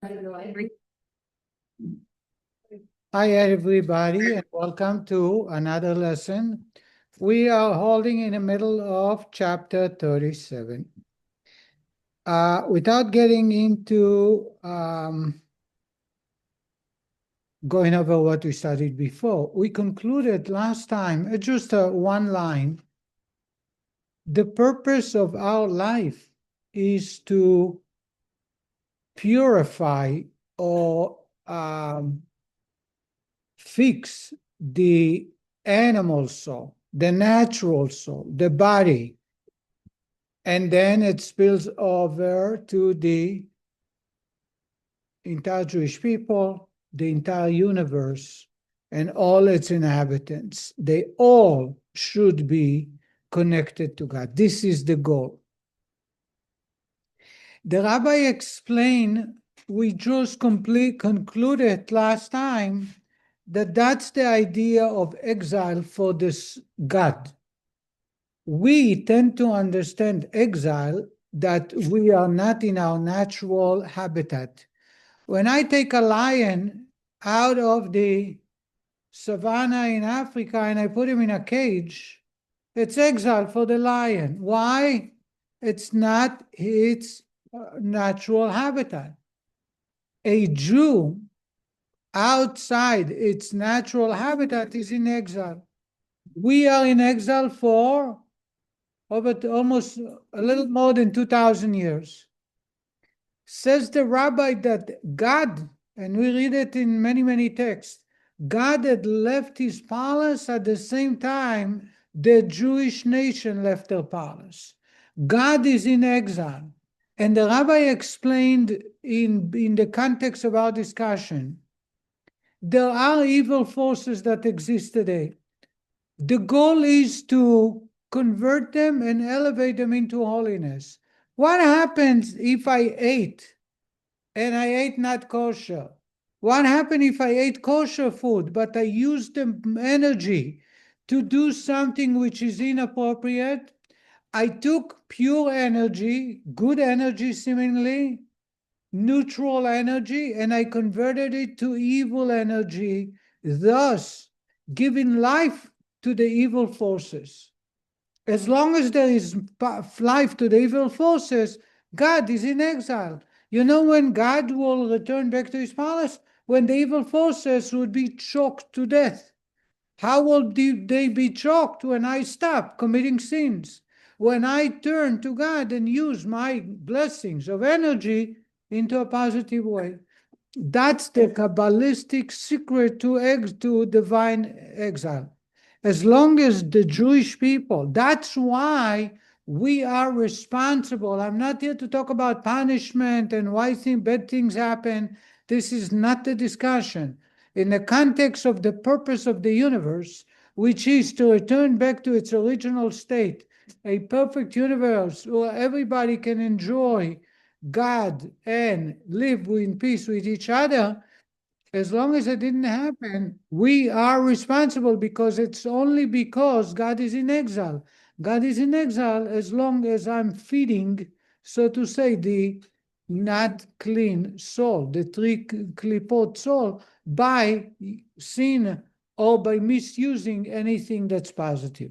Hi, everybody, and welcome to another lesson. We are holding in the middle of chapter 37. Without getting into going over what we studied before, we concluded last time, just one line. The purpose of our life is to purify or fix the animal soul, the natural soul, the body, and then it spills over to the entire Jewish people, the entire universe, and all its inhabitants. They all should be connected to God. This is the goal. The rabbi explained, we just concluded last time, that's the idea of exile for this God. We tend to understand exile that we are not in our natural habitat. When I take a lion out of the savannah in Africa and I put him in a cage, it's exile for the lion. Why? It's not its natural habitat. A Jew outside its natural habitat is in exile. We are in exile for over almost a little more than 2,000 years. Says the rabbi that God, and we read it in many, many texts, God had left his palace at the same time the Jewish nation left their palace. God is in exile. And the rabbi explained in the context of our discussion, there are evil forces that exist today. The goal is to convert them and elevate them into holiness. What happens if I ate and I ate not kosher? What happens if I ate kosher food, but I used the energy to do something which is inappropriate? I took pure energy, good energy seemingly, neutral energy, and I converted it to evil energy, thus giving life to the evil forces. As long as there is life to the evil forces, God is in exile. You know when God will return back to his palace? When the evil forces would be choked to death. How will they be choked? When I stop committing sins. When I turn to God and use my blessings of energy into a positive way. That's the Kabbalistic secret to divine exile. As long as the Jewish people, that's why we are responsible. I'm not here to talk about punishment and why bad things happen. This is not the discussion. In the context of the purpose of the universe, which is to return back to its original state, a perfect universe where everybody can enjoy God and live in peace with each other, as long as it didn't happen, we are responsible because it's only because God is in exile. God is in exile as long as I'm feeding, so to say, the not clean soul, the three klipot soul, by sin or by misusing anything that's positive.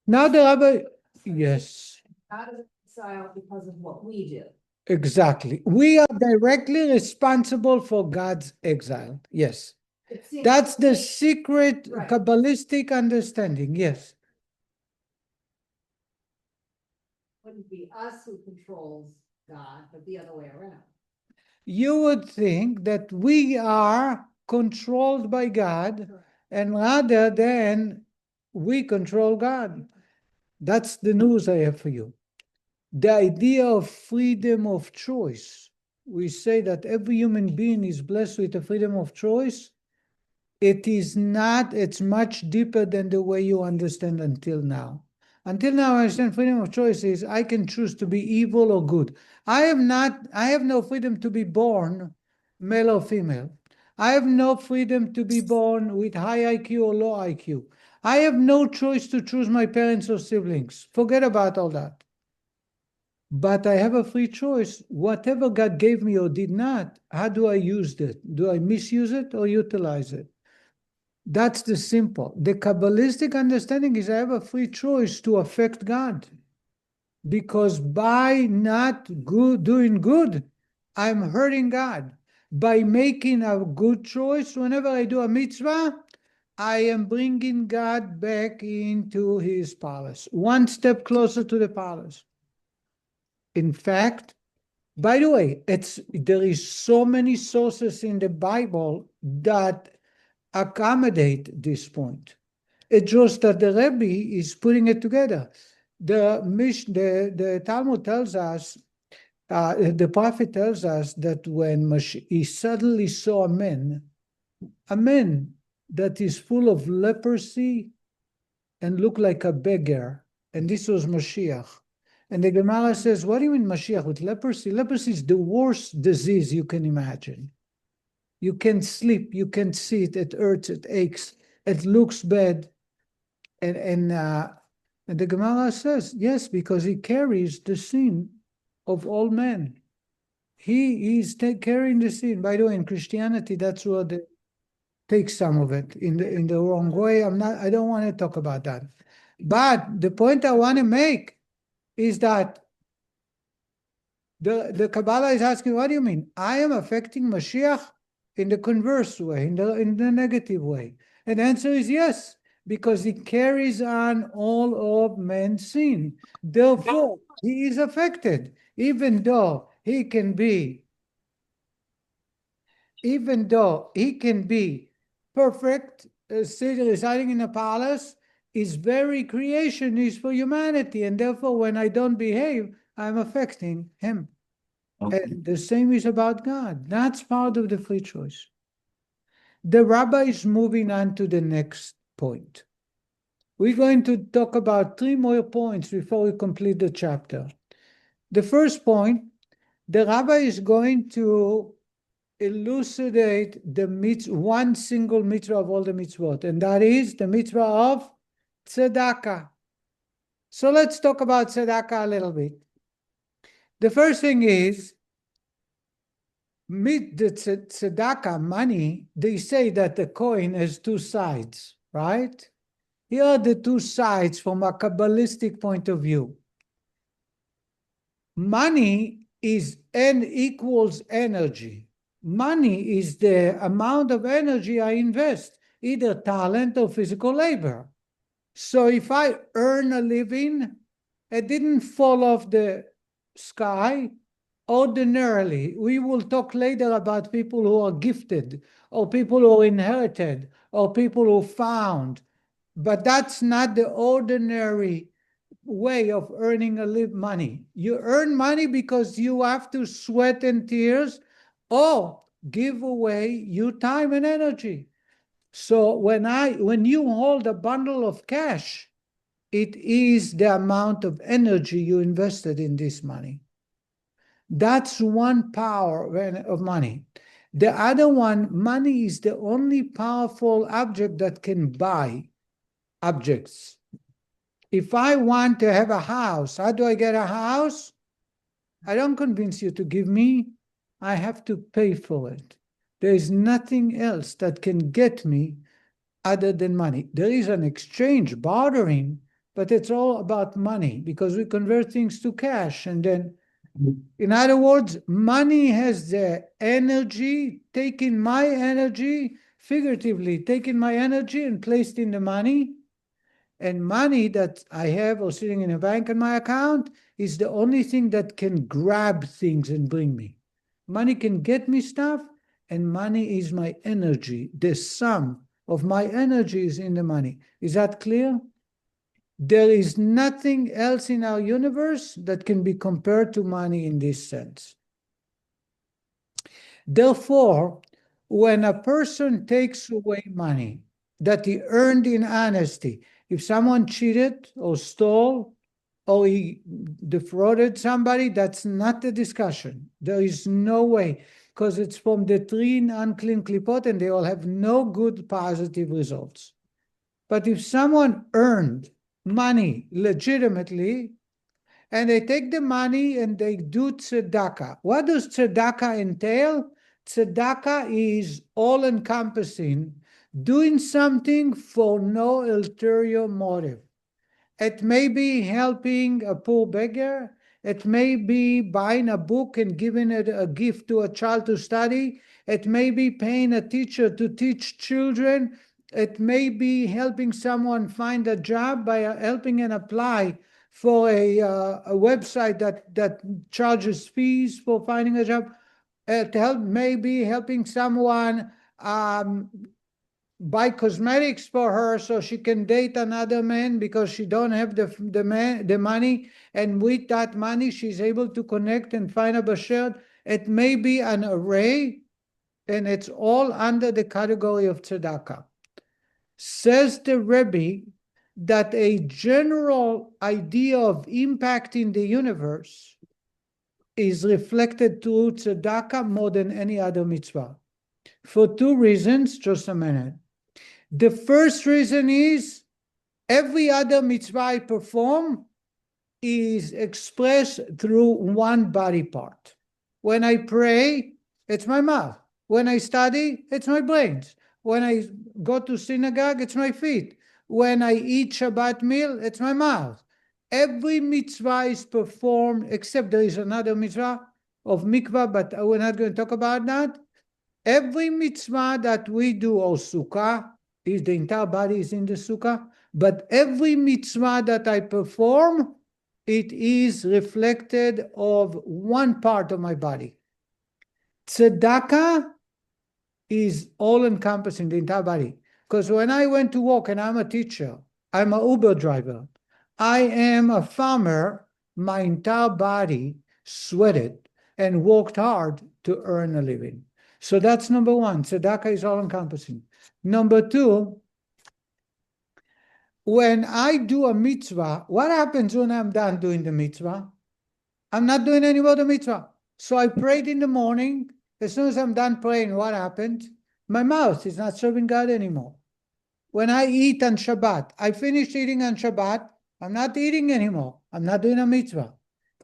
Now the rabbi, yes. How does it exile because of what we do? Exactly. We are directly responsible for God's exile. Yes. That's the secret Right. Kabbalistic understanding. Yes. Wouldn't be us who controls God, but the other way around. You would think that we are controlled by God, and rather than we control God. That's the news I have for you. The idea of freedom of choice. We say that every human being is blessed with the freedom of choice. It is not, it's much deeper than the way you understand until now. Until now, I understand freedom of choice is I can choose to be evil or good. I have no freedom to be born male or female. I have no freedom to be born with high IQ or low IQ. I have no choice to choose my parents or siblings. Forget about all that. but I have a free choice. Whatever God gave me or did not, how do I use it? Do I misuse it or utilize it? That's the simple. The Kabbalistic understanding is I have a free choice to affect God. Because by not doing good, I'm hurting God. By making a good choice, whenever I do a mitzvah, I am bringing God back into his palace, one step closer to the palace. In fact, by the way, there is so many sources in the Bible that accommodate this point. It's just that the Rebbe is putting it together. The Talmud tells us, the prophet tells us that when he suddenly saw a man that is full of leprosy and looked like a beggar, and this was Mashiach. And the Gemara says, what do you mean Mashiach with leprosy? Leprosy is the worst disease you can imagine. You can't sleep, you can't sit, it hurts, it aches, it looks bad. And the Gemara says, yes, because he carries the sin of all men. He is carrying the sin. By the way, in Christianity, that's what they take some of it in the wrong way. I don't want to talk about that. But the point I want to make is that the Kabbalah is asking, what do you mean? I am affecting Mashiach in the converse way, in the negative way. And the answer is yes, because he carries on all of men's sin. Therefore, he is affected, even though he can be perfect, residing in a palace. His very creation is for humanity, and therefore, when I don't behave, I'm affecting him. Okay. And the same is about God. That's part of the free choice. The rabbi is moving on to the next point. We're going to talk about 3 more points before we complete the chapter. The first point, the rabbi is going to elucidate one single mitzvah of all the mitzvot, and that is the mitzvah of tzedakah. So let's talk about tzedakah a little bit. The first thing is, the tzedakah, money, they say that the coin has 2 sides, right? Here are the 2 sides from a Kabbalistic point of view. Money is N equals energy. Money is the amount of energy I invest, either talent or physical labor. So if I earn a living, it didn't fall off the sky. Ordinarily, we will talk later about people who are gifted, or people who are inherited, or people who found. But that's not the ordinary way of earning money. You earn money because you have to sweat and tears or give away your time and energy. So when you hold a bundle of cash, it is the amount of energy you invested in this money. That's one power of money. The other one, money is the only powerful object that can buy objects. If I want to have a house, how do I get a house? I don't convince you to give me. I have to pay for it. There is nothing else that can get me other than money. There is an exchange, bartering, but it's all about money because we convert things to cash. And then, in other words, money has the energy, taking my energy, figuratively, taking my energy and placed in the money. And money that I have or sitting in a bank in my account is the only thing that can grab things and bring me. Money can get me stuff, and money is my energy. The sum of my energy is in the money. Is that clear? There is nothing else in our universe that can be compared to money in this sense. Therefore, when a person takes away money that he earned in honesty, if someone cheated or stole or he defrauded somebody, that's not the discussion. There is no way, because it's from the 3 unclean klipot and they all have no good positive results. But if someone earned money legitimately and they take the money and they do tzedakah. What does tzedakah entail? Tzedakah is all-encompassing, doing something for no ulterior motive. It may be helping a poor beggar. It may be buying a book and giving it a gift to a child to study. It may be paying a teacher to teach children. It may be helping someone find a job by helping and apply for a website that charges fees for finding a job. It may be helping someone buy cosmetics for her so she can date another man because she don't have the money, and with that money she's able to connect and find a basher. It may be an array, and it's all under the category of tzedakah. Says the Rebbe that a general idea of impacting the universe is reflected through tzedakah more than any other mitzvah. For two reasons, just a minute. The first reason is every other mitzvah I perform is expressed through one body part. When I pray, it's my mouth. When I study, it's my brains. When I go to synagogue, it's my feet. When I eat Shabbat meal, it's my mouth. Every mitzvah is performed, except there is another mitzvah of mikvah, but we're not going to talk about that. Every mitzvah that we do, or sukkah, is the entire body is in the sukkah, but every mitzvah that I perform, it is reflected of one part of my body. Tzedakah is all-encompassing, the entire body. Because when I went to work, and I'm a teacher, I'm an Uber driver, I am a farmer, my entire body sweated and worked hard to earn a living. So that's number one. Tzedakah is all-encompassing. Number two, when I do a mitzvah, what happens when I'm done doing the mitzvah? I'm not doing any more the mitzvah. So I prayed in the morning. As soon as I'm done praying, what happened? My mouth is not serving God anymore. When I eat on Shabbat, I finished eating on Shabbat. I'm not eating anymore. I'm not doing a mitzvah.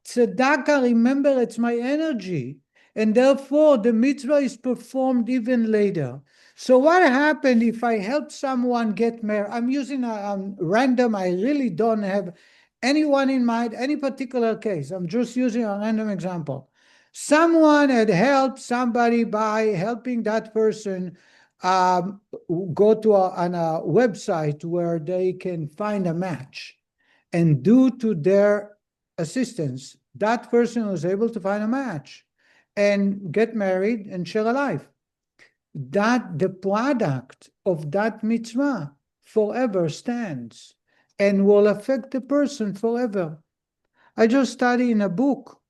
Tzedakah, remember, it's my energy. And therefore, the mitzvah is performed even later. So what happened if I help someone get married? I'm using a random, I really don't have anyone in mind, any particular case. I'm just using a random example. Someone had helped somebody by helping that person go to a website where they can find a match. And due to their assistance, that person was able to find a match and get married and share a life. That the product of that mitzvah forever stands and will affect the person forever. I just studied in a book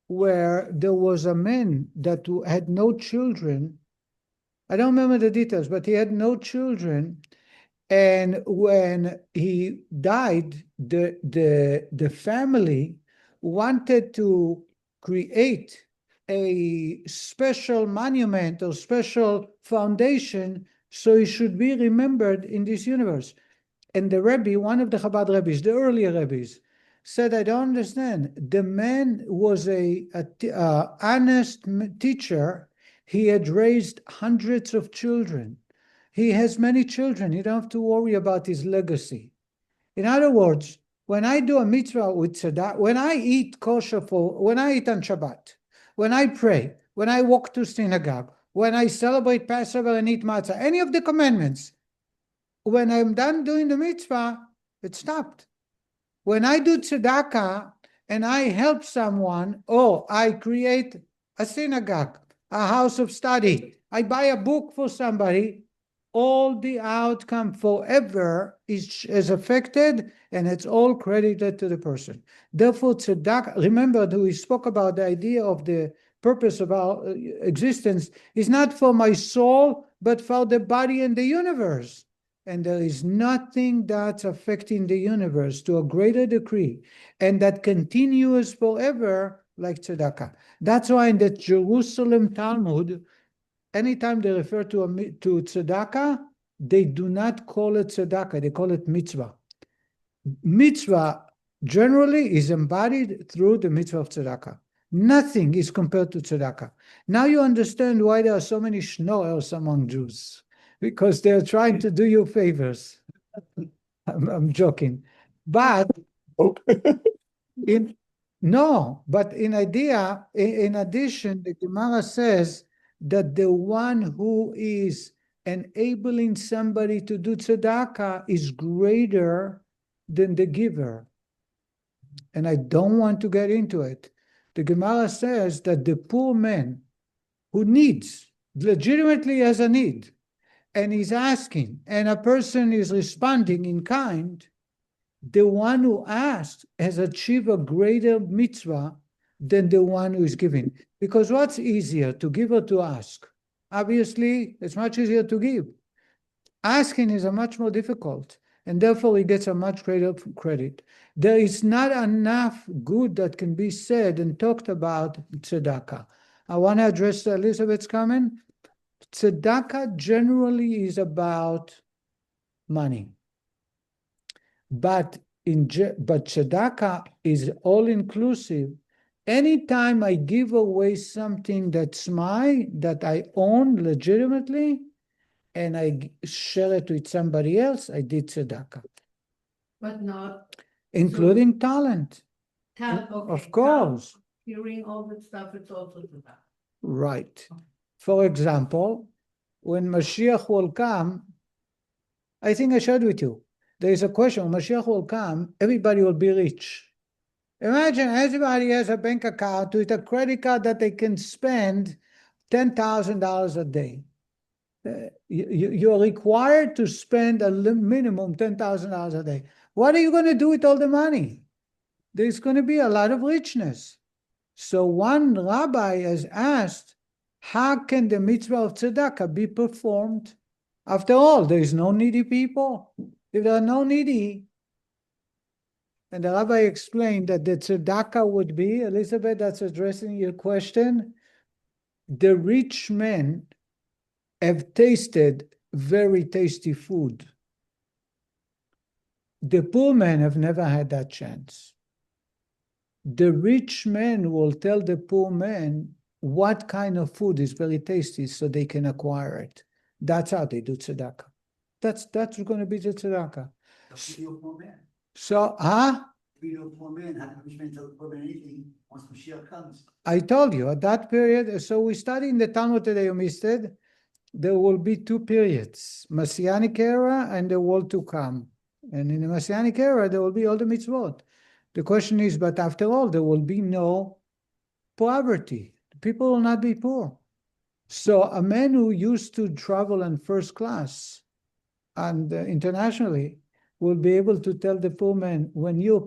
where there was a man that had no children. I don't remember the details, but he had no children. And when he died, the family wanted to create a special monument or special foundation so he should be remembered in this universe. And the Rebbe, one of the Chabad Rebbes, the earlier Rebbes, said, I don't understand. The man was a honest teacher. He had raised hundreds of children. He has many children. You don't have to worry about his legacy. In other words, when I do a mitzvah with tzedakah, when I eat kosher when I eat on Shabbat, when I pray, when I walk to synagogue, when I celebrate Passover and eat matzah, any of the commandments, when I'm done doing the mitzvah, it stopped. When I do tzedakah and I help someone, or I create a synagogue, a house of study, I buy a book for somebody, all the outcome forever is affected, and it's all credited to the person. Therefore, tzedakah, remember that we spoke about the idea of the purpose of our existence is not for my soul, but for the body and the universe. And there is nothing that's affecting the universe to a greater degree, and that continues forever like tzedakah. That's why in the Jerusalem Talmud, anytime they refer to tzedakah, they do not call it tzedakah, they call it mitzvah. Mitzvah generally is embodied through the mitzvah of tzedakah. Nothing is compared to tzedakah. Now you understand why there are so many schnorrers among Jews, because they're trying to do you favors. I'm joking. But but in addition, the Gemara says that the one who is enabling somebody to do tzedakah is greater than the giver. And I don't want to get into it. The Gemara says that the poor man who legitimately has a need, and is asking, and a person is responding in kind, the one who asked has achieved a greater mitzvah than the one who is giving. Because what's easier, to give or to ask? Obviously, it's much easier to give. Asking is a much more difficult, and therefore he gets a much greater credit. There is not enough good that can be said and talked about tzedakah. I want to address Elizabeth's comment. Tzedakah generally is about money. But tzedakah is all-inclusive. Anytime I give away something that I own legitimately, and I share it with somebody else, I did tzedakah. But not including talent. talent. Okay, Of course. hearing all that stuff, it's also tzedakah. Right. For example, when Mashiach will come, I think I shared with you, there is a question, when Mashiach will come, everybody will be rich. Imagine everybody has a bank account with a credit card that they can spend $10,000 a day. You're required to spend a minimum $10,000 a day. What are you going to do with all the money? There's going to be a lot of richness. So one rabbi has asked, how can the mitzvah of tzedakah be performed? After all, there is no needy people. If there are no needy, and the rabbi explained that the tzedakah would be, Elizabeth, that's addressing your question, the rich men have tasted very tasty food. The poor men have never had that chance. The rich men will tell the poor men what kind of food is very tasty so they can acquire it. That's how they do tzedakah. That's going to be the tzedakah. So, We know poor men, how can rich men tell the poor man anything once Mashiach comes? I told you, at that period, so we study in the Talmud today, you missed it, there will be two periods, Messianic era and the world to come. And in the Messianic era, there will be all the mitzvot. The question is, but after all, there will be no poverty. People will not be poor. So a man who used to travel in first class and internationally will be able to tell the poor man, when you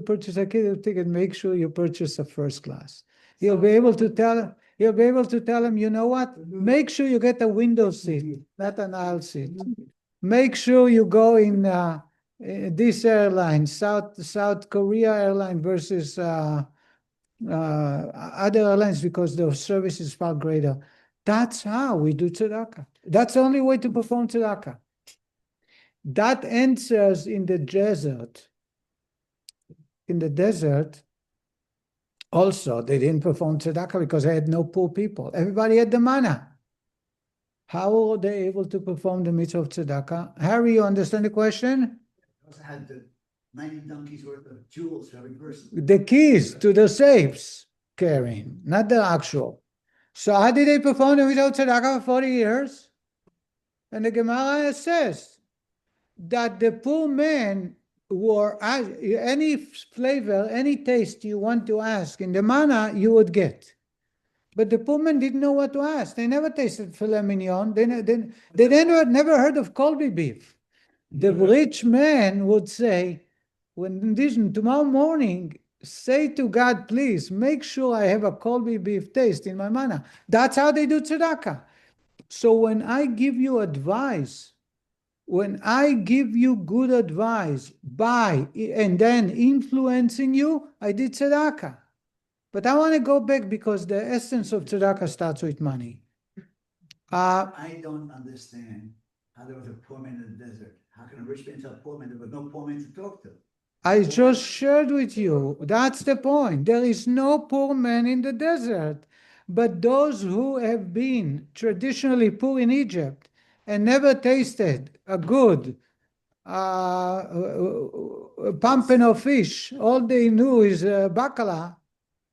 purchase a ticket, make sure you purchase a first class. He'll be able to tell him, you know what? Make sure you get a window seat, not an aisle seat. Make sure you go in this airline, South Korea airline versus other airlines, because the service is far greater. That's how we do tzedakah. That's the only way to perform tzedakah. That answers in the desert. In the desert, also, they didn't perform tzedakah because they had no poor people. Everybody had the manna. How were they able to perform the mitzvah of tzedakah? Harry, you understand the question? They also had the 90 donkeys worth of jewels for every person. The keys to the safes carrying, not the actual. So how did they perform the mitzvah of tzedakah for 40 years? And the Gemara says that the poor men were, any flavor, any taste you want to ask in the manna, you would get. But the poor men didn't know what to ask. They never tasted filet mignon. They never heard of Colby beef. The rich man would say, tomorrow morning, say to God, please, make sure I have a Colby beef taste in my manna. That's how they do tzedakah. So when I give you advice, when I give you good advice and then influencing you, I did tzedakah. But I want to go back because the essence of tzedakah starts with money. I don't understand how there was a poor man in the desert. How can a rich man tell a poor man there was no poor man to talk to? I just shared with you. That's the point. There is no poor man in the desert, but those who have been traditionally poor in Egypt and never tasted a good pompano fish, all they knew is bacala,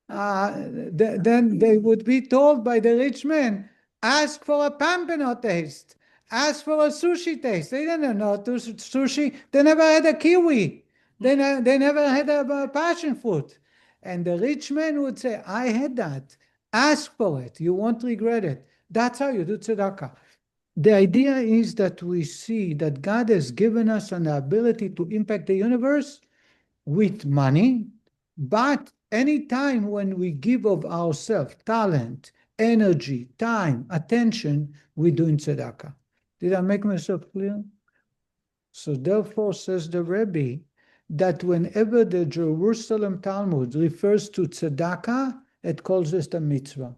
then they would be told by the rich man, ask for a pompano taste, ask for a sushi taste. They didn't know sushi. They never had a kiwi. They never had a passion fruit. And the rich man would say, I had that. Ask for it. You won't regret it. That's how you do tzedakah. The idea is that we see that God has given us an ability to impact the universe with money, but anytime when we give of ourselves, talent, energy, time, attention, we're doing tzedakah. Did I make myself clear? So therefore, says the Rebbe, that whenever the Jerusalem Talmud refers to tzedakah, it calls it a mitzvah.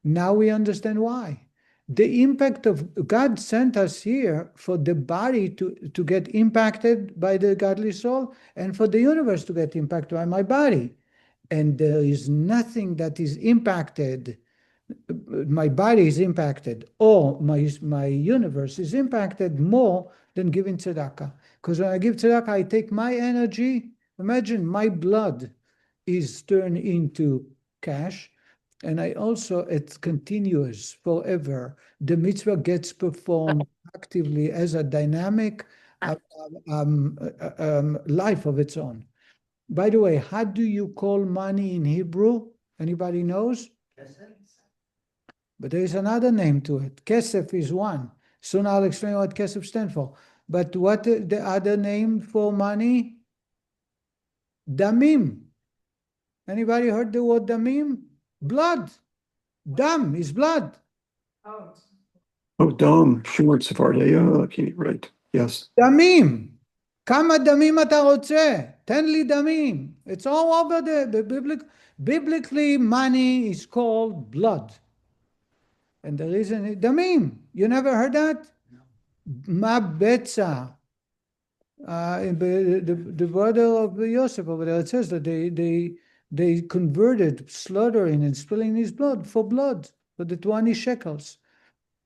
Now we understand why. The impact of God sent us here for the body to get impacted by the godly soul and for the universe to get impacted by my body. And there is nothing that is impacted, my body is impacted, or my universe is impacted more than giving tzedakah. Because when I give tzedakah, I take my energy, imagine my blood is turned into cash, and I also, it's continuous forever. The mitzvah gets performed actively as a dynamic life of its own. By the way, how do you call money in Hebrew? Anybody knows? But there is another name to it. Kesef is one. Soon I'll explain what kesef stands for. But what the other name for money? Damim. Anybody heard the word damim? Blood. Dam is blood. Oh, Oh, dam, short Sephardi. Okay, right. Yes. דמים. כמה דמים אתה רוצה? תן לי דמים. It's all over the biblically money is called blood. And the reason is damim. You never heard that? Ma betza. The brother of Yosef over there, it says that they converted slaughtering and spilling his blood for the 20 shekels.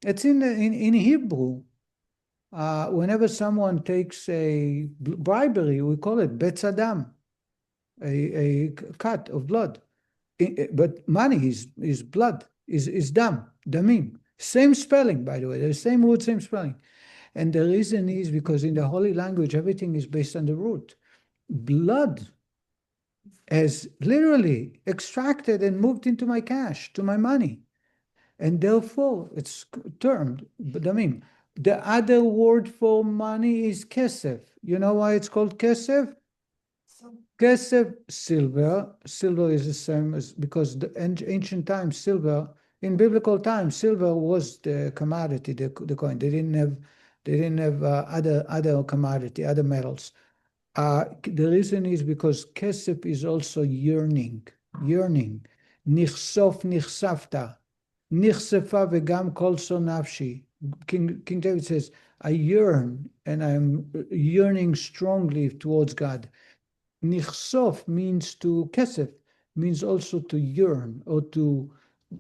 It's in Hebrew. Whenever someone takes a bribery, we call it betzadam, a cut of blood. But money is blood, is dam, damim. Same spelling, by the way, the same word, same spelling. And the reason is because in the holy language, everything is based on the root. Blood has literally extracted and moved into my cash, to my money. And therefore, it's termed damim. The other word for money is kesef. You know why it's called kesef? Kesef, silver. Silver is the same as, because the ancient times, silver, in biblical times, silver was the commodity, the coin. They didn't have other commodity, other metals. The reason is because kesef is also yearning. Nichsof nichsafta. Nichsefa vegam kolso nafshi. King David says, I yearn, and I'm yearning strongly towards God. Nichsof means to, kesef means also to yearn, or to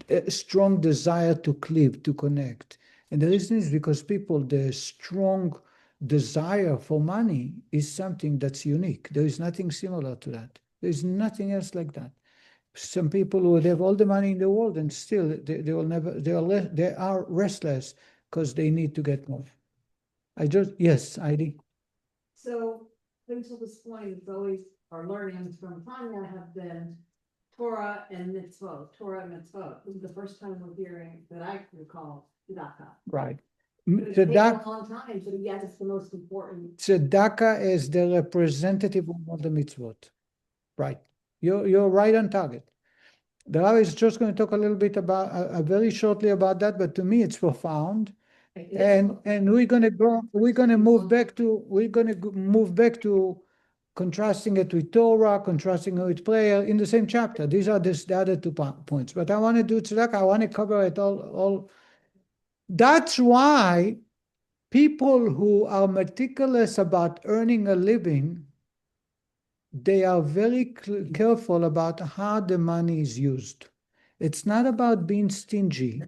a strong desire to cleave, to connect. And the reason is because the strong desire for money is something that's unique. There is nothing similar to that. There is nothing else like that. Some people would have all the money in the world and still they are restless because they need to get more. Yes, Heidi. so until this point, it's always, our learnings from Tanya have been Torah and mitzvot, Torah and mitzvot. This is the first time we're hearing that I can recall tzedakah. Right. It's taken a long time, but yet it's the most important. Tzedakah is the representative of the mitzvot. Right. You're right on target. The Rabbi is just going to talk a little bit about, very shortly about that, but to me it's profound. And we're going to move back to contrasting it with Torah, contrasting it with prayer in the same chapter. These are the other 2 points. But I want to do tzedakah. I want to cover it all. That's why people who are meticulous about earning a living they are very careful about how the money is used. It's not about being stingy.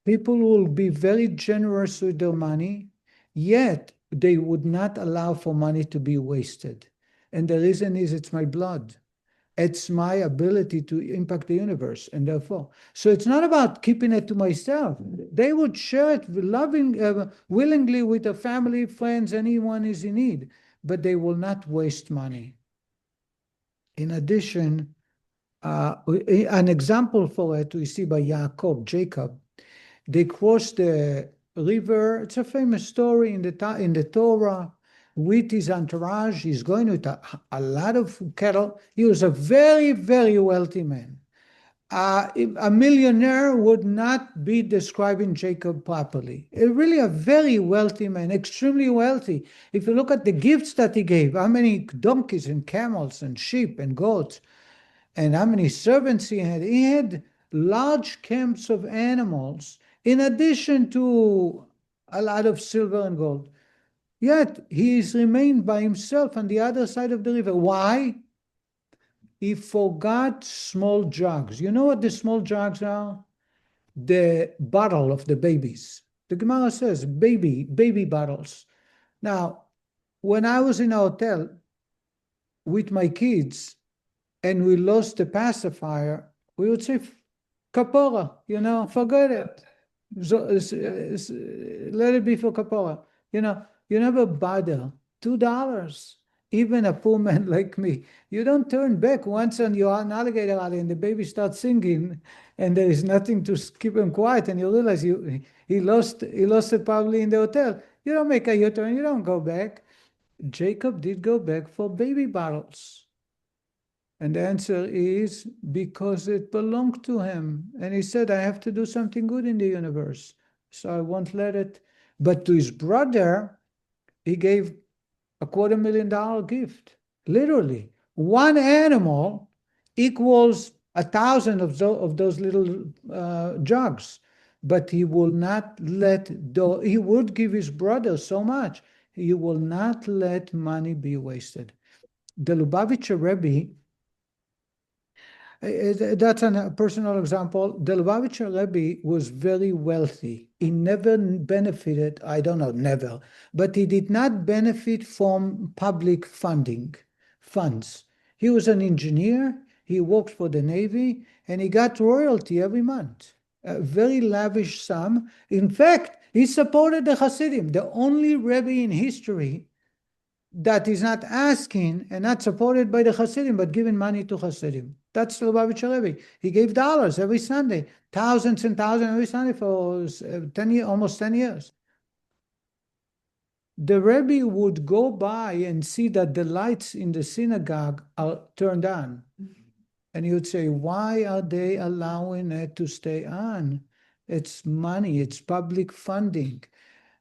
People will be very generous with their money, yet they would not allow for money to be wasted. And the reason is it's my blood. It's my ability to impact the universe, and therefore. So it's not about keeping it to myself. They would share it willingly with their family, friends, anyone is in need, but they will not waste money. In addition, an example for it we see by Jacob. They crossed the river. It's a famous story in the Torah. With his entourage, he's going with a lot of cattle. He was a very, very wealthy man. A millionaire would not be describing Jacob properly. Really a very wealthy man, extremely wealthy. If you look at the gifts that he gave, how many donkeys and camels and sheep and goats, and how many servants he had large camps of animals, in addition to a lot of silver and gold. Yet he has remained by himself on the other side of the river. Why? He forgot small jugs. You know what the small jugs are? The bottle of the babies. The Gemara says baby bottles. Now, when I was in a hotel with my kids and we lost the pacifier, we would say, kapora, forget it. Let it be for kapora. You never bother. $2. Even a poor man like me. You don't turn back once and you're an alligator alley and the baby starts singing and there is nothing to keep him quiet and you realize he lost it probably in the hotel. You don't make a U-turn, you don't go back. Jacob did go back for baby bottles. And the answer is because it belonged to him. And he said, I have to do something good in the universe. So I won't let it. But to his brother, he gave $250,000 gift. Literally. One animal equals 1,000 of those little jugs. But he will not he would give his brother so much. He will not let money be wasted. The Lubavitcher Rebbe, that's a personal example. The Lubavitcher Rebbe was very wealthy. He never benefited, I don't know, never, but he did not benefit from public funds. He was an engineer, he worked for the Navy, and he got royalty every month. A very lavish sum. In fact, he supported the Hasidim, the only Rebbe in history that is not asking and not supported by the Hasidim, but giving money to Hasidim. That's the Lubavitcher Rebbe. He gave dollars every Sunday, thousands and thousands every Sunday for 10 years, almost 10 years. The Rebbe would go by and see that the lights in the synagogue are turned on. And he would say, why are they allowing it to stay on? It's money, it's public funding.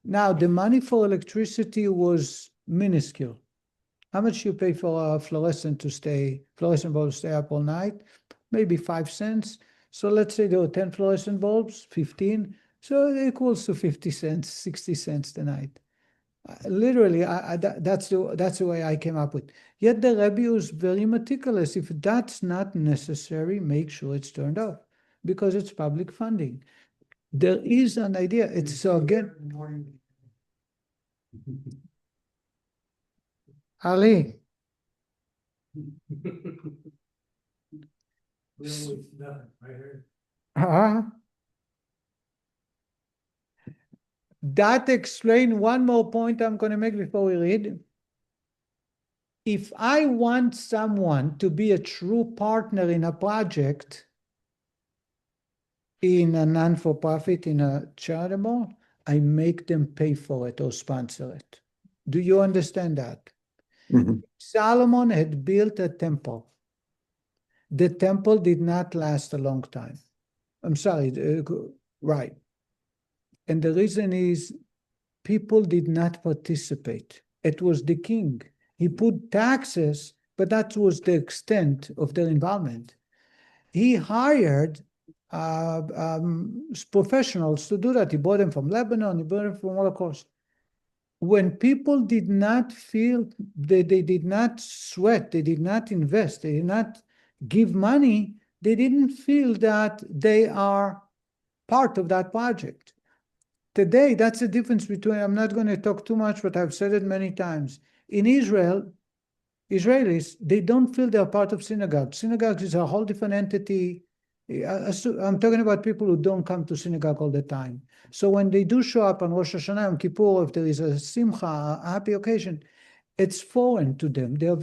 Now, the money for electricity was minuscule. How much you pay for a fluorescent bulb to stay up all night? Maybe 5 cents. So let's say there were 10 fluorescent bulbs, 15. So it equals to 50 cents, 60 cents a night. Literally, that's the way I came up with. Yet the Rebbe was very meticulous. If that's not necessary, make sure it's turned off because it's public funding. There is an idea. It's so again. Ali. That explains one more point I'm going to make before we read. If I want someone to be a true partner in a project, in a non-for-profit, in a charitable, I make them pay for it or sponsor it. Do you understand that? Mm-hmm. Solomon had built a temple. The temple did not last a long time. I'm sorry, right. And the reason is people did not participate. It was the king. He put taxes, but that was the extent of their involvement. He hired professionals to do that. He brought them from Lebanon, he brought them from all across. when people did not feel, they did not sweat, they did not invest, they did not give money, they didn't feel that they are part of that project. Today, that's the difference between, I'm not going to talk too much, but I've said it many times. In Israel, Israelis, they don't feel they're part of synagogue. Synagogue is a whole different entity. I'm talking about people who don't come to synagogue all the time. So when they do show up on Rosh Hashanah, Yom Kippur, if there is a simcha, a happy occasion, it's foreign to them. They are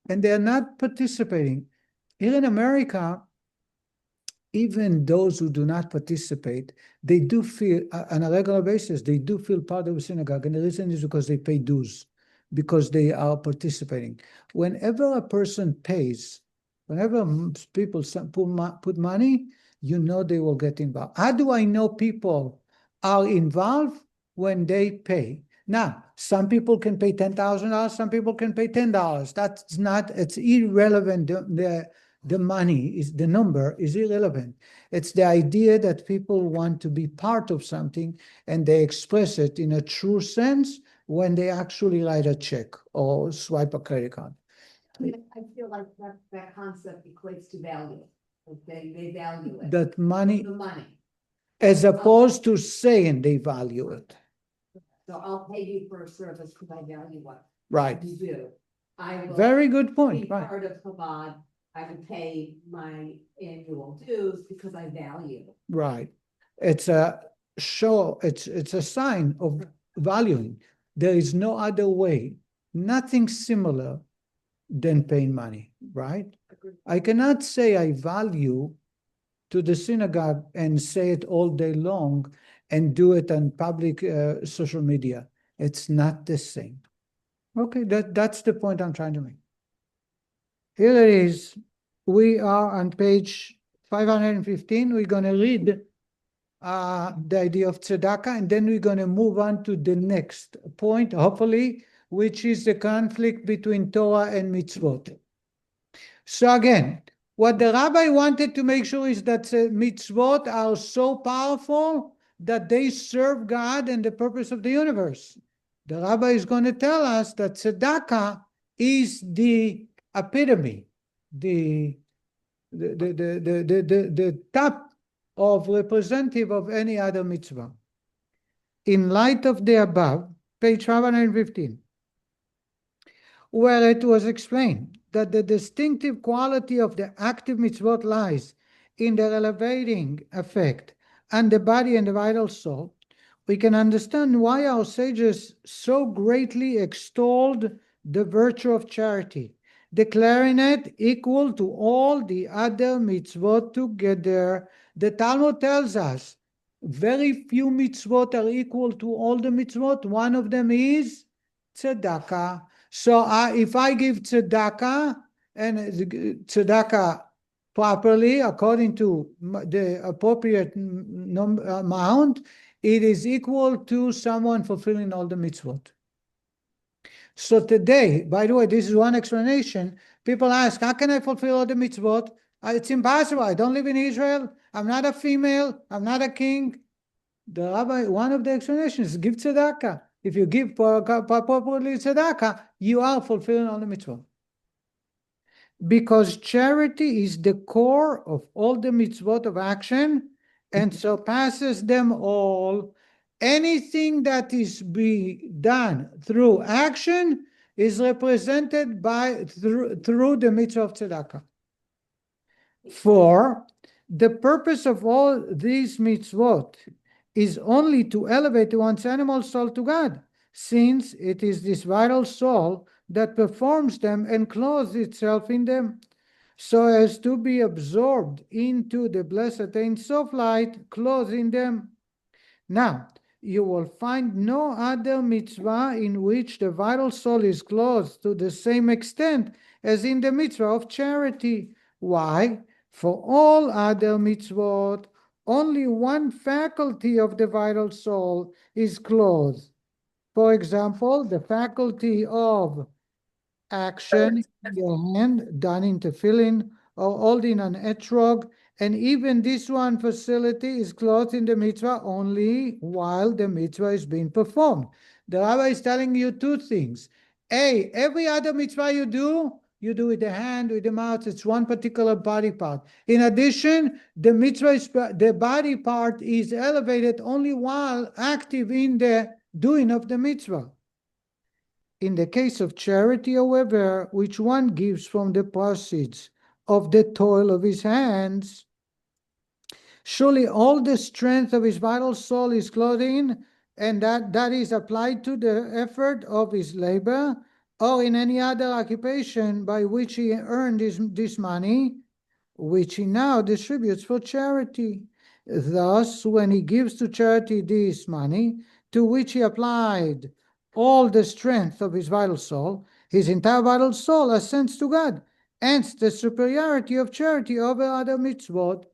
and they're not participating. Here in America, even those who do not participate, they do feel, on a regular basis, they do feel part of a synagogue. And the reason is because they pay dues, because they are participating. Whenever a person pays, whenever people put money, you know they will get involved. How do I know people are involved? When they pay. Now, some people can pay $10,000, some people can pay $10. That's not, it's irrelevant. The money is, the number is irrelevant. It's the idea that people want to be part of something and they express it in a true sense when they actually write a check or swipe a credit card. I feel like that concept equates to value. Like they value it. That money, The money. as opposed to saying they value it. So I'll pay you for a service because I value what Right. you do. I will Very good be point. Right. part of Chabad. I would pay my annual dues because I value. Right. It's a show, it's a sign of valuing. There is no other way, nothing similar than paying money, right? I cannot say I value to the synagogue and say it all day long and do it on public social media. It's not the same. Okay, that's the point I'm trying to make. Here it is. We are on page 515. We're going to read the idea of tzedakah, and then we're going to move on to the next point, hopefully, which is the conflict between Torah and mitzvot. So again, what the rabbi wanted to make sure is that mitzvot are so powerful that they serve God and the purpose of the universe. The rabbi is going to tell us that tzedakah is the epitome, the top of representative of any other mitzvah. In light of the above, page 515, where it was explained that the distinctive quality of the active mitzvot lies in their elevating effect on the body and the vital soul, we can understand why our sages so greatly extolled the virtue of charity, declaring it equal to all the other mitzvot together. The Talmud tells us very few mitzvot are equal to all the mitzvot. One of them is tzedakah. So if I give tzedakah, and tzedakah properly, according to the appropriate amount, it is equal to someone fulfilling all the mitzvot. So today, by the way, this is one explanation. People ask, how can I fulfill all the mitzvot? It's impossible. I don't live in Israel. I'm not a female. I'm not a king. The rabbi, one of the explanations is give tzedakah. If you give properly tzedakah, you are fulfilling all the mitzvot. Because charity is the core of all the mitzvot of action and surpasses them all. Anything that is done through action is represented through the mitzvah of tzedakah. For the purpose of all these mitzvot is only to elevate one's animal soul to God, since it is this vital soul that performs them and clothes itself in them, so as to be absorbed into the blessed Ein Sof light, clothing them. Now, you will find no other mitzvah in which the vital soul is clothed to the same extent as in the mitzvah of charity. Why? For all other mitzvot, only one faculty of the vital soul is clothed. For example, the faculty of action in your hand, done in tefillin, or holding an etrog, And even this one facility is clothed in the mitzvah only while the mitzvah is being performed. The rabbi is telling you two things. A, every other mitzvah you do with the hand, with the mouth, it's one particular body part. In addition, the mitzvah, the body part is elevated only while active in the doing of the mitzvah. In the case of charity, however, which one gives from the proceeds of the toil of his hands, surely all the strength of his vital soul is clothed in, and that is applied to the effort of his labor, or in any other occupation by which he earned this money, which he now distributes for charity. Thus, when he gives to charity this money, to which he applied all the strength of his vital soul, his entire vital soul ascends to God, hence the superiority of charity over other mitzvot.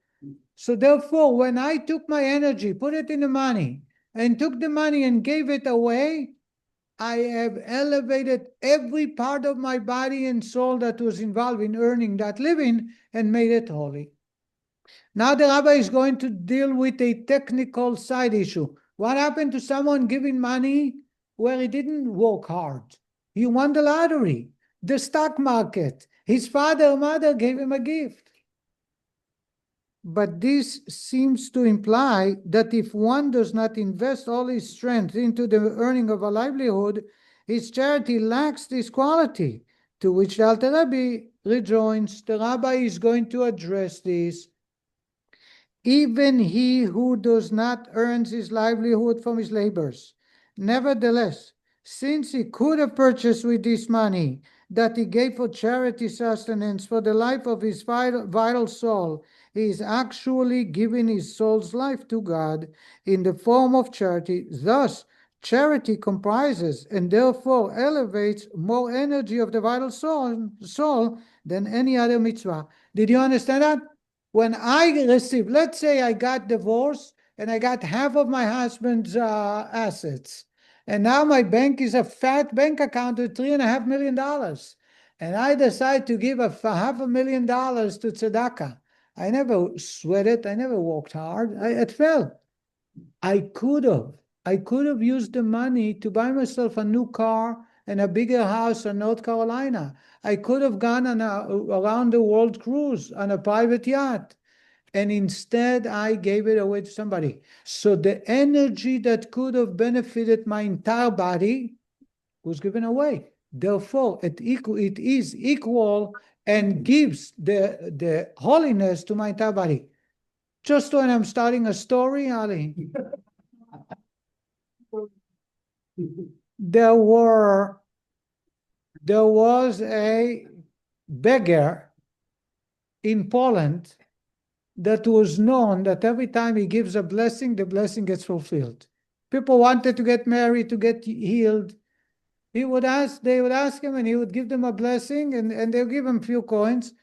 So therefore, when I took my energy, put it in the money, and took the money and gave it away, I have elevated every part of my body and soul that was involved in earning that living and made it holy. Now the rabbi is going to deal with a technical side issue. What happened to someone giving money where he didn't work hard? He won the lottery, the stock market. His father or mother gave him a gift. But this seems to imply that if one does not invest all his strength into the earning of a livelihood, his charity lacks this quality, to which the Alter Rebbe rejoins. The rabbi is going to address this. Even he who does not earn his livelihood from his labors, nevertheless, since he could have purchased with this money that he gave for charity sustenance for the life of his vital soul, he is actually giving his soul's life to God in the form of charity. Thus, charity comprises and therefore elevates more energy of the vital soul than any other mitzvah. Did you understand that? When I receive, let's say I got divorced and I got half of my husband's assets, and now my bank is a fat bank account with $3.5 million, and I decide to give $500,000 to tzedakah. I never sweated. I never worked hard. It fell. I could have used the money to buy myself a new car and a bigger house in North Carolina. I could have gone on a around the world cruise on a private yacht. And instead, I gave it away to somebody. So the energy that could have benefited my entire body was given away. Therefore, it is equal and gives the holiness to my entire body. Just when I'm starting a story, Ali, there was a beggar in Poland that was known that every time he gives a blessing, the blessing gets fulfilled. People wanted to get married, to get healed. They would ask him, and he would give them a blessing, and they'll give him a few coins.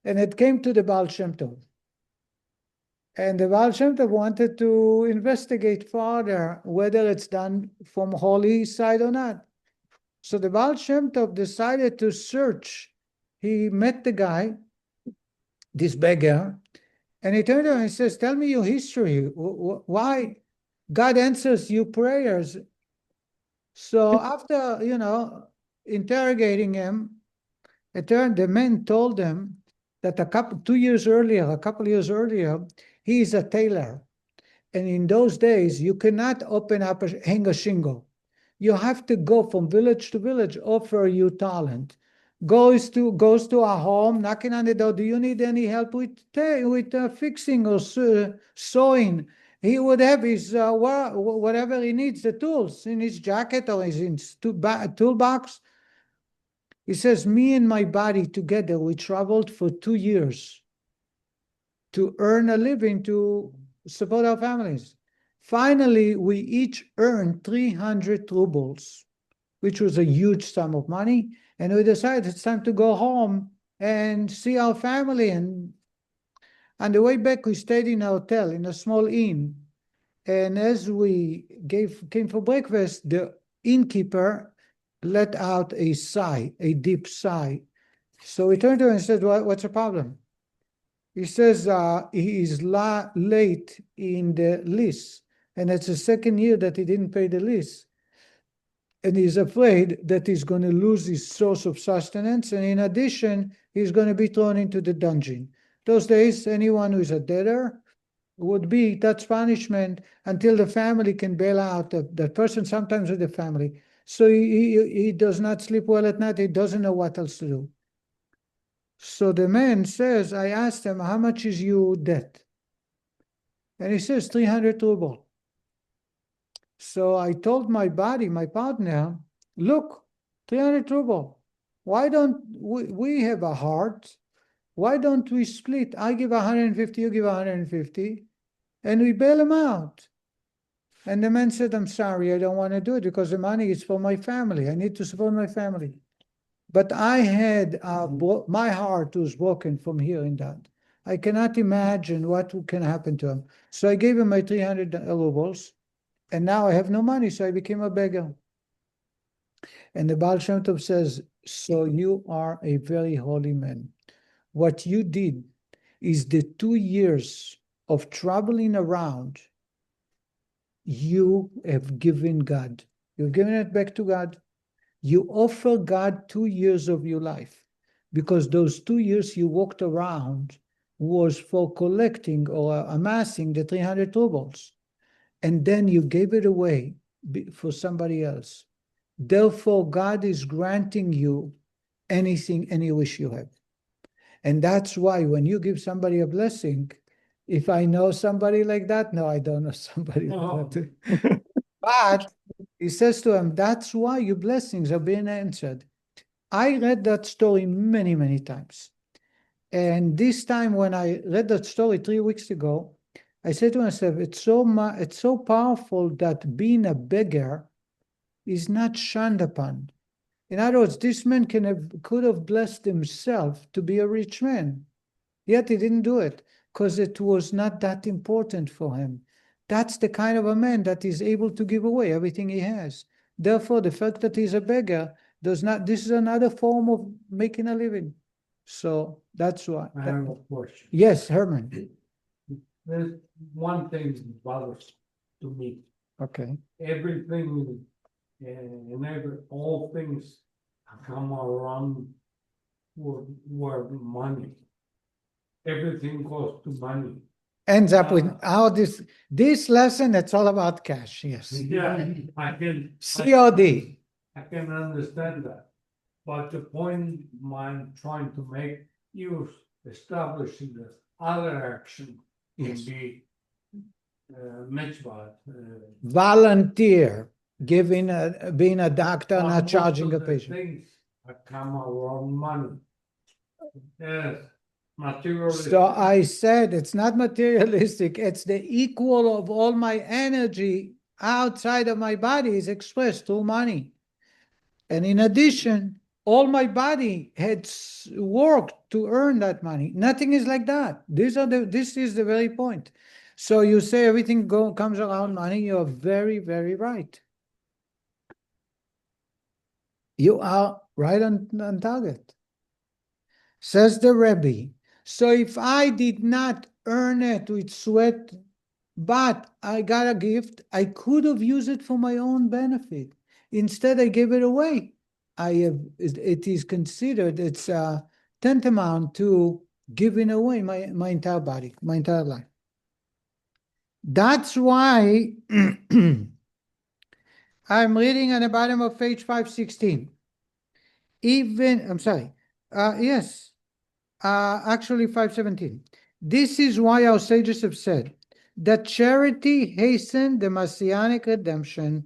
And it came to the Baal Shem Tov. And the Baal Shem Tov wanted to investigate further whether it's done from holy side or not. So the Baal Shem Tov decided to search. He met the guy, this beggar, and he turned to him and says, "Tell me your history. Why God answers your prayers?" So after, interrogating him, the man told him that a couple years earlier, he is a tailor. And in those days, you cannot hang a shingle. You have to go from village to village, offer your talent. Goes to a home, knocking on the door. Do you need any help with fixing or sewing? He would have his whatever he needs, the tools in his jacket or his toolbox. He says, "Me and my body together, we traveled for 2 years to earn a living to support our families. Finally, we each earned 300 rubles, which was a huge sum of money. And we decided it's time to go home and see our family. And on the way back, we stayed in a hotel, in a small inn. And as we came for breakfast, the innkeeper let out a sigh, a deep sigh. So we turned to him and said, what's the problem? He says he is late in the lease, and it's the second year that he didn't pay the lease. And he's afraid that he's going to lose his source of sustenance, and in addition, he's going to be thrown into the dungeon. Those days, anyone who is a debtor that's punishment until the family can bail out that person, sometimes with the family. So he does not sleep well at night. He doesn't know what else to do. So the man says, I asked him, how much is your debt? And he says, 300 ruble. So I told my partner, look, 300 ruble. Why don't we have a heart? Why don't we split? I give 150, you give 150, and we bail him out. And the man said, I'm sorry, I don't want to do it because the money is for my family. I need to support my family. But I had, my heart was broken from hearing that. I cannot imagine what can happen to him. So I gave him my 300 rubles, and now I have no money, so I became a beggar. And the Baal Shem Tov says, so you are a very holy man. What you did is the 2 years of traveling around, you have given God. You've given it back to God. You offer God 2 years of your life, because those 2 years you walked around was for collecting or amassing the 300 rubles. And then you gave it away for somebody else. Therefore, God is granting you anything, any wish you have. And that's why when you give somebody a blessing, if I know somebody like that, no, I don't know somebody like that. But he says to him, that's why your blessings are being answered. I read that story many, many times. And this time when I read that story 3 weeks ago, I said to myself, it's so powerful that being a beggar is not shunned upon. In other words, this man could have blessed himself to be a rich man, yet he didn't do it because it was not that important for him. That's the kind of a man that is able to give away everything he has. Therefore, the fact that he's a beggar this is another form of making a living. So that's why. I have a question. Yes, Herman. There's one thing that bothers to me. Okay. Everything and all things come around were money. Everything goes to money. Ends up with how this lesson, it's all about cash. Yes. Yeah, COD. I can understand that. But the point I'm trying to make, you establishing the other action can be mitzvot. Volunteer, being a doctor, But not most charging a of the patient. things that come around money. Yes, materialistic. So I said it's not materialistic. It's the equal of all my energy outside of my body is expressed through money. And in addition, all my body had worked to earn that money. Nothing is like that. This is the very point. So you say everything comes around money. You're very, very right. You are right on target. Says the Rebbe. So if I did not earn it with sweat, but I got a gift, I could have used it for my own benefit. Instead, I gave it away. It is considered, it's tantamount to giving away my entire body, my entire life. That's why I'm reading on the bottom of page 516. Actually 517. This is why our sages have said that charity hastened the messianic redemption.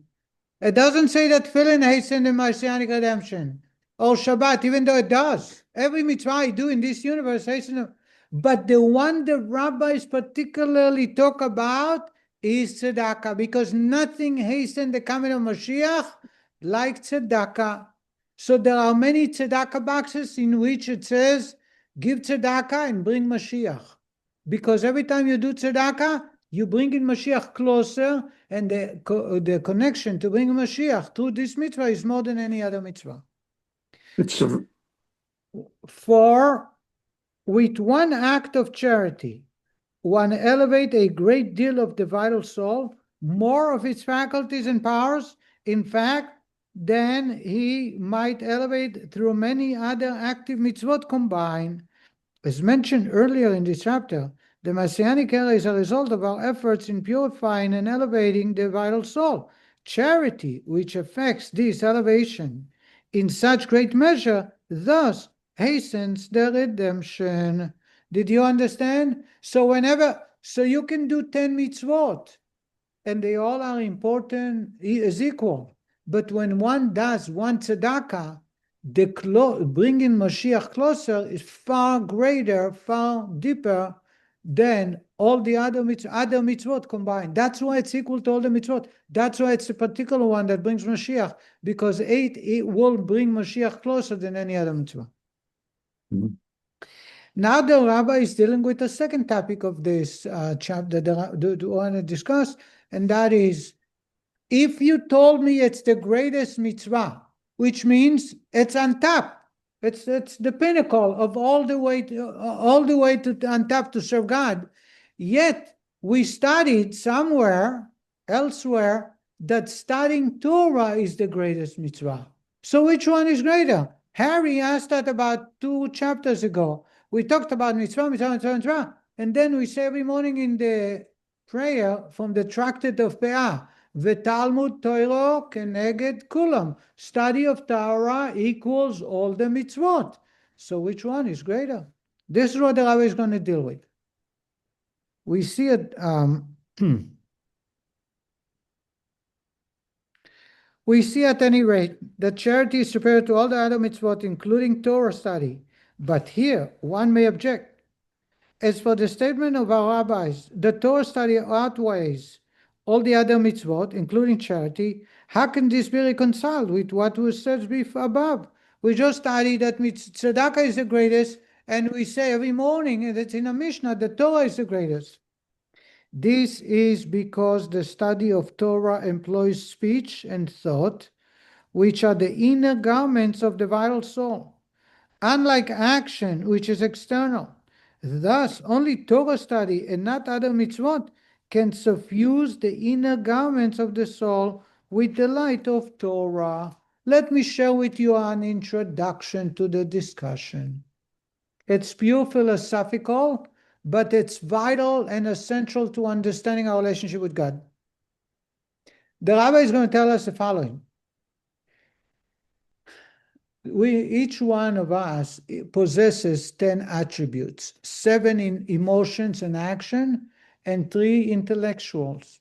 It doesn't say that tefillin hastened the messianic redemption or Shabbat, even though it does. Every mitzvah I do in this universe hasten. But the one the rabbis particularly talk about is tzedakah, because nothing hastened the coming of Mashiach like tzedakah. So there are many tzedakah boxes in which it says, give tzedakah and bring Mashiach. Because every time you do tzedakah, you bring in Mashiach closer, and the connection to bring Mashiach through this mitzvah is more than any other mitzvah. It's For With one act of charity, one elevate a great deal of the vital soul, more of its faculties and powers, in fact, than he might elevate through many other active mitzvot combined. As mentioned earlier in this chapter, the messianic era is a result of our efforts in purifying and elevating the vital soul. Charity, which affects this elevation in such great measure, thus hastens the redemption. Did you understand? So you can do 10 mitzvot, and they all are important as equal. But when one does one tzedakah, bringing Mashiach closer is far greater, far deeper than all the other mitzvot combined. That's why it's equal to all the mitzvot. That's why it's a particular one that brings Mashiach, because it will bring Mashiach closer than any other mitzvah. Mhm. Now the rabbi is dealing with the second topic of this chapter that I want to discuss, and that is, if you told me it's the greatest mitzvah, which means it's on top, it's the pinnacle of all the way to on top to serve God, yet we studied somewhere elsewhere that studying Torah is the greatest mitzvah. So which one is greater? Harry asked that about 2 chapters ago. We talked about mitzvah, and then we say every morning in the prayer from the tractate of Peah, V'talmud Torah keneged kulam. Study of Torah equals all the mitzvot. So which one is greater? This is what the rabbi is going to deal with. We see it. We see at any rate that charity is superior to all the other mitzvot, including Torah study. But here, one may object. As for the statement of our rabbis, the Torah study outweighs all the other mitzvot, including charity. How can this be reconciled with what was said above? We just studied that tzedakah is the greatest, and we say every morning, and it's in a Mishnah, the Torah is the greatest. This is because the study of Torah employs speech and thought, which are the inner garments of the vital soul, unlike action, which is external. Thus, only Torah study and not other mitzvot can suffuse the inner garments of the soul with the light of Torah. Let me share with you an introduction to the discussion. It's pure philosophical, but it's vital and essential to understanding our relationship with God. The rabbi is going to tell us the following. Each one of us possesses 10 attributes, 7 in emotions and action, and 3 intellectuals.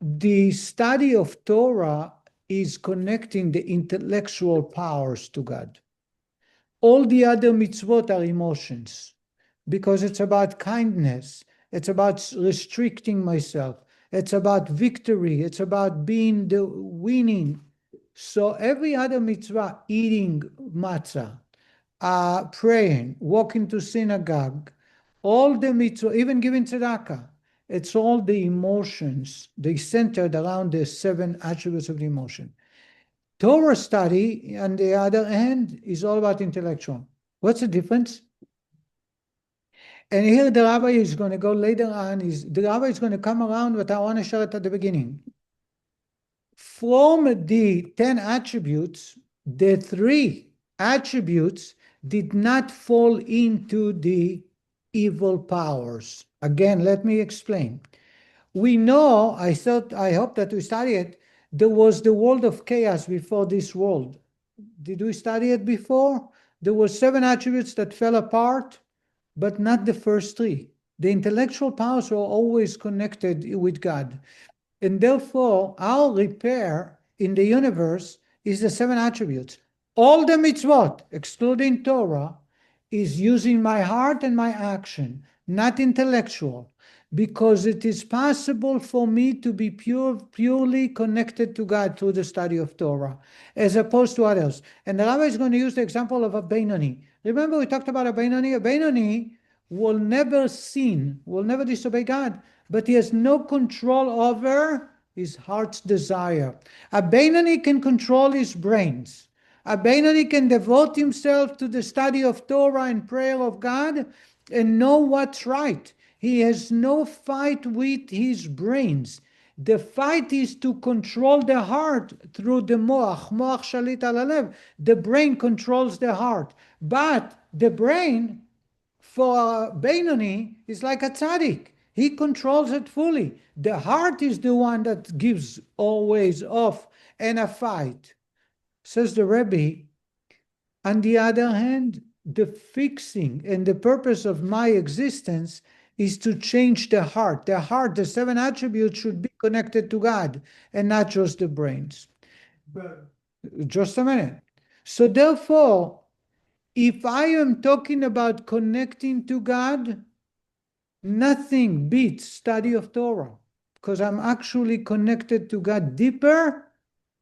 The study of Torah is connecting the intellectual powers to God. All the other mitzvot are emotions, because it's about kindness, it's about restricting myself, it's about victory, it's about being the winning. So every other mitzvah, eating matzah, praying, walking to synagogue, all the mitzvah, even giving tzedakah, it's all the emotions. They centered around the 7 attributes of the emotion. Torah study, on the other hand, is all about intellectual. What's the difference? And here the rabbi is going to go later on. The rabbi is going to come around, but I want to share it at the beginning. From the 10 attributes, the 3 attributes did not fall into the evil powers. Again, let me explain. We know, I hope that we study it, there was the world of chaos before this world. Did we study it before? There were 7 attributes that fell apart, but not the first 3. The intellectual powers were always connected with God. And therefore, our repair in the universe is the 7 attributes. All the mitzvot, excluding Torah, is using my heart and my action, not intellectual, because it is possible for me to be purely connected to God through the study of Torah, as opposed to others. And the rabbi is going to use the example of a Beinoni. Remember we talked about a Beinoni? A Beinoni will never sin, will never disobey God, but he has no control over his heart's desire. A Beinoni can control his brains. A Beinoni can devote himself to the study of Torah and prayer of God and know what's right. He has no fight with his brains. The fight is to control the heart through the moach shalit al halev. The brain controls the heart. But the brain, for Beinoni, is like a tzaddik. He controls it fully. The heart is the one that gives always off and a fight. Says the Rebbe, on the other hand, the fixing and the purpose of my existence is to change the heart. The heart, the 7 attributes should be connected to God and not just the brains. Just a minute. So therefore, if I am talking about connecting to God, nothing beats study of Torah, because I'm actually connected to God deeper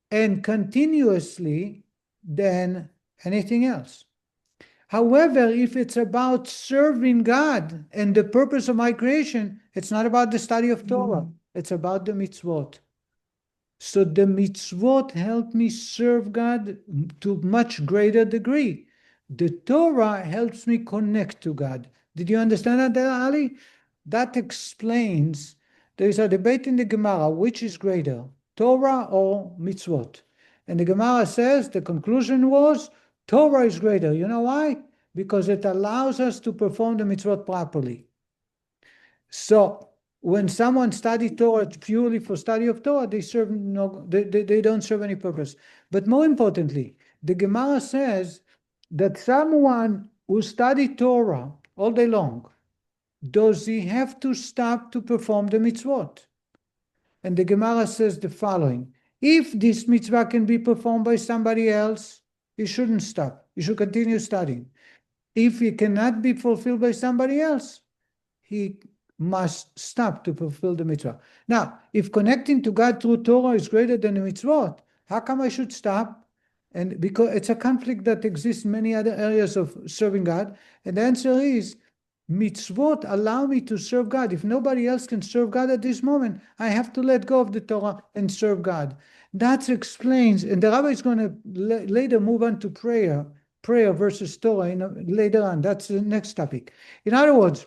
and continuously than anything else. However, if it's about serving God and the purpose of my creation, it's not about the study of Torah. It's about the mitzvot. So the mitzvot help me serve God to much greater degree. The Torah helps me connect to God. Did you understand that, Ali? That explains, there is a debate in the Gemara, which is greater, Torah or mitzvot? And the Gemara says, the conclusion was, Torah is greater. You know why? Because it allows us to perform the mitzvot properly. So when someone studies Torah purely for study of Torah, they don't serve any purpose. But more importantly, the Gemara says that someone who studies Torah all day long, does he have to stop to perform the mitzvot? And the Gemara says the following: if this mitzvah can be performed by somebody else, he shouldn't stop. He should continue studying. If it cannot be fulfilled by somebody else, he must stop to fulfill the mitzvah. Now, if connecting to God through Torah is greater than the mitzvot, how come I should stop? And because it's a conflict that exists in many other areas of serving God. And the answer is, mitzvot allow me to serve God. If nobody else can serve God at this moment, I have to let go of the Torah and serve God. That explains, and the Rabbi is going to later move on to prayer versus Torah later on. That's the next topic. In other words,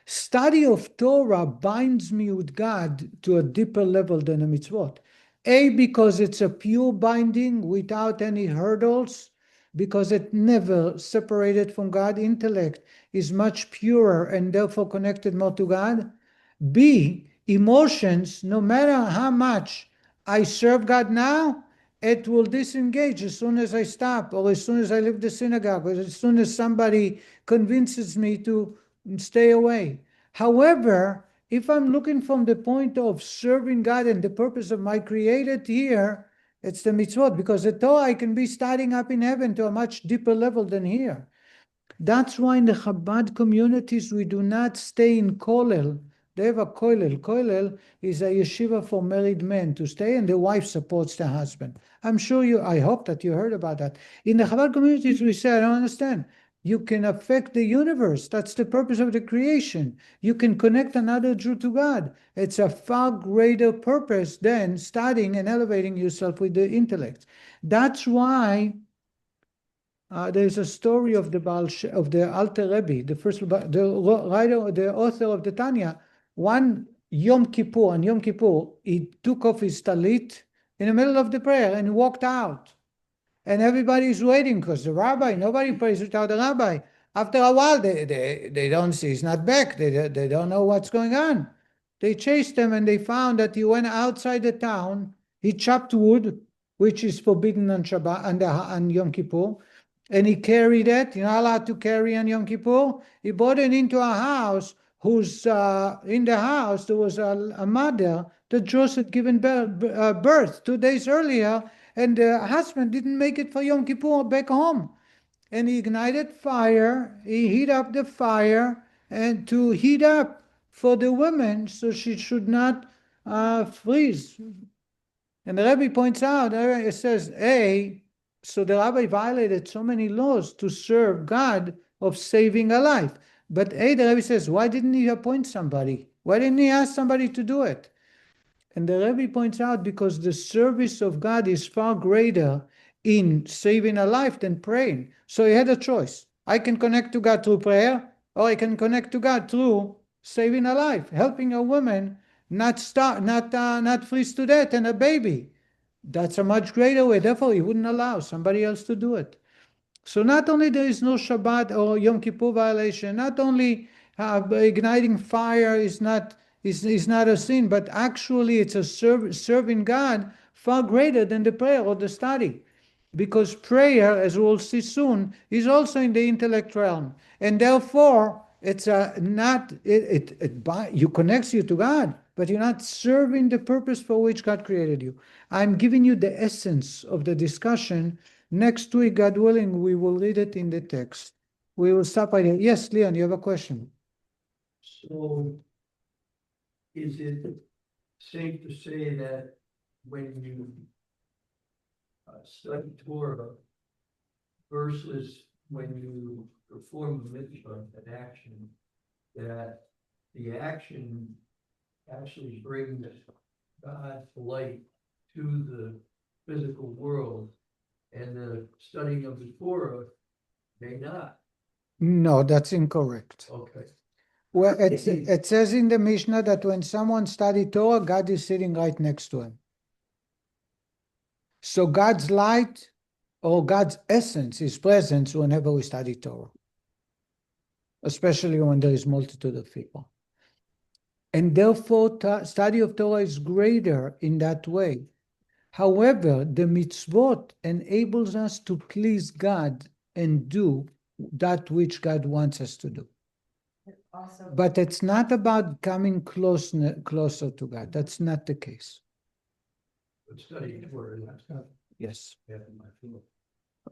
study of Torah binds me with God to a deeper level than a mitzvot. Because it's a pure binding without any hurdles, because it never separated from God. Intellect is much purer and therefore connected more to God. B, emotions, no matter how much I serve God now, it will disengage as soon as I stop, or as soon as I leave the synagogue, or as soon as somebody convinces me to stay away. However, if I'm looking from the point of serving God and the purpose of my created here, it's the mitzvot, because the Torah I can be starting up in heaven to a much deeper level than here. That's why in the Chabad communities we do not stay in kollel. They have a kollel. Kollel is a yeshiva for married men to stay, and the wife supports the husband. I hope that you heard about that. In the Chabad communities we say, I don't understand. You can affect the universe. That's the purpose of the creation. You can connect another Jew to God. It's a far greater purpose than studying and elevating yourself with the intellect. That's why there's a story of the Alter Rebbe, the author of the Tanya. One Yom Kippur, he took off his talit in the middle of the prayer and walked out. And everybody's waiting because the rabbi, nobody prays without the rabbi. After a while, they don't see he's not back. They don't know what's going on. They chased him and they found that he went outside the town. He chopped wood, which is forbidden on Shabbat and Yom Kippur. And he carried it. You're not allowed to carry on Yom Kippur. He brought it into a house in the house there was a mother that just had given birth 2 days earlier. And the husband didn't make it for Yom Kippur back home. And he ignited fire. He heat up the fire and to heat up for the woman so she should not freeze. And the Rebbe points out, it says, so the rabbi violated so many laws to serve God of saving a life. But the Rebbe says, why didn't he appoint somebody? Why didn't he ask somebody to do it? And the Rebbe points out because the service of God is far greater in saving a life than praying. So he had a choice. I can connect to God through prayer, or I can connect to God through saving a life, helping a woman not freeze to death and a baby. That's a much greater way. Therefore, he wouldn't allow somebody else to do it. So not only there is no Shabbat or Yom Kippur violation, not only igniting fire is not a sin, but actually it's a serving God far greater than the prayer or the study. Because prayer, as we'll see soon, is also in the intellect realm. And therefore, it's you connects you to God, but you're not serving the purpose for which God created you. I'm giving you the essence of the discussion. Next week, God willing, we will read it in the text. We will stop right here. Yes, Leon, you have a question? So is it safe to say that when you study Torah versus when you perform the mitzvah, an action, that the action actually brings God's light to the physical world, and the studying of the Torah may not? No, that's incorrect. Okay. Well, it says in the Mishnah that when someone studies Torah, God is sitting right next to him. So God's light or God's essence is present whenever we study Torah, especially when there is multitude of people. And therefore, study of Torah is greater in that way. However, the mitzvot enables us to please God and do that which God wants us to do. Also, But it's not about coming closer to God. That's not the case. But studying Torah, that's not Yes. half of my field.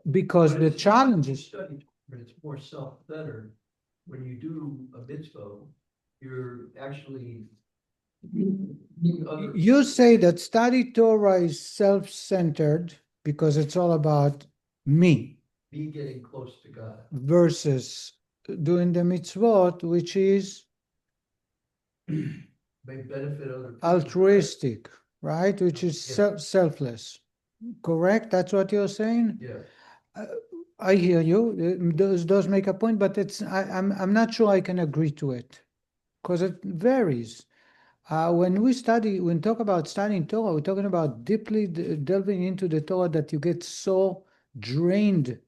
Because But the it's- challenges, Study Torah, it's more self-centered. When you do a mitzvah, you're actually. you say that study Torah is self-centered because it's all about me Be getting close to God. versus doing the mitzvot, which is May benefit other people. altruistic, right? Which is Yeah. selfless. Correct? That's what you're saying? Yeah, I hear you. Those make a point, but I'm not sure I can agree to it because it varies. When talk about studying Torah, we're talking about deeply delving into the Torah that you get so drained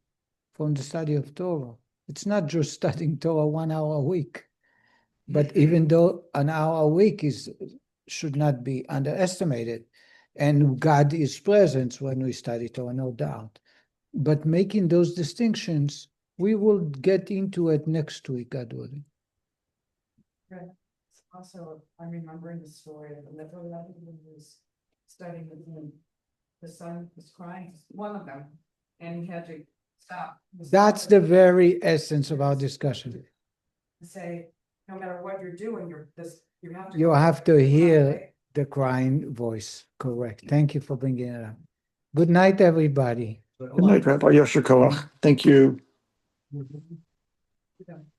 from the study of Torah. It's not just studying Torah 1 hour a week, but even though an hour a week should not be underestimated, and God is present when we study Torah, no doubt. But making those distinctions, we will get into it next week, God willing. also, I'm remembering the story of the little lady who was studying with him. The son was crying, one of them, and he had to stop. That's the very essence of our discussion. Say, no matter what you're doing, you have to. You have to hear the crying voice. Correct. Thank you for bringing it up. Good night, everybody. Good night, Rabbi Yosher Koach. Thank you.